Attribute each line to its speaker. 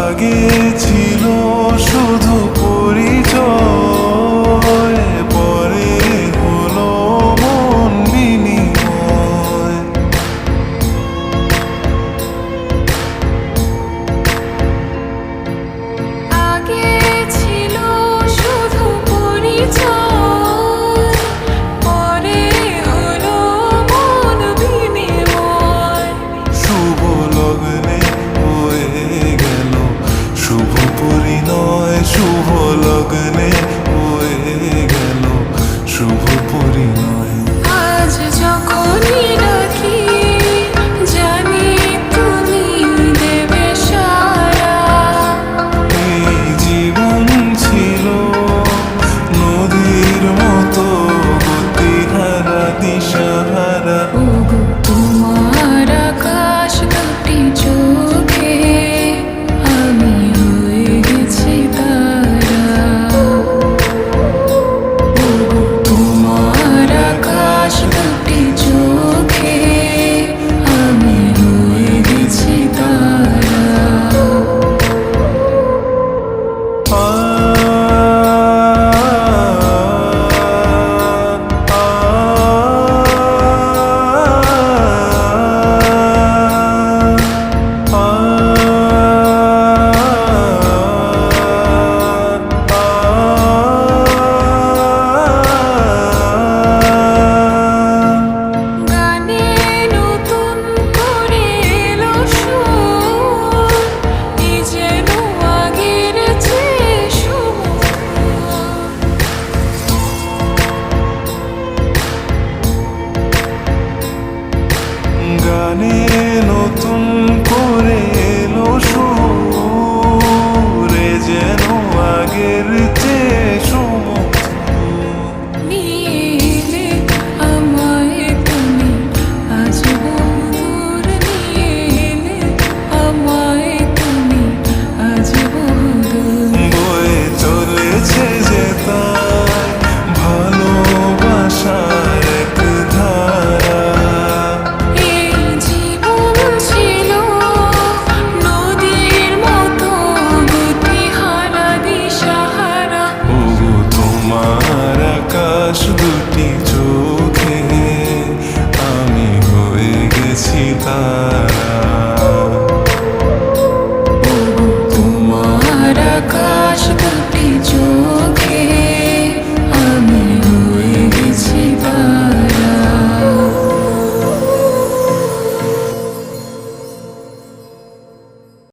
Speaker 1: আগে ছিল শুধু পরিচয়, পরে হলো মন বিনিময়।
Speaker 2: আগে ছিল শুধু পরিচয়, পরে হলো মন বিনিময়।
Speaker 1: শুভ লগ্নে হয়ে গেল শুভ পরিণয়, শুভ লগ্নে হয়ে গেল শুভ পরিণয়।
Speaker 2: আজ যখনই ডাকি জানি তুমি দেবে সাড়া।
Speaker 1: এই জীবন ছিল নদীর মতো গতিহারা দিশাহারা।
Speaker 2: ওগো তোমার আকাশ দুটি চোখে আমি হয়ে গেছি তারা। ওগো তোমার আকাশ দুটি চোখে আমি হয়ে গেছি তারা। গানে নতুন করে এলো সুর, এই যেন আগের চেয়ে সুমধুর।
Speaker 1: গানে নতুন করে এলো সুরে, যেন আগের চেয়ে সুমধুর।
Speaker 2: নিয়ে এলে আমায় তুমি আজ বহুদূর, নিয়ে এলে আমায় তুমি আজ বহুদূর।
Speaker 1: বয়ে চলেছে যে তাই ভালোবাসার এক ধারা।
Speaker 2: এই জীবন ছিল নদীর মতো গতিহারা দিশাহারা।
Speaker 1: ওগো তোমার আকাশ দুটি চোখ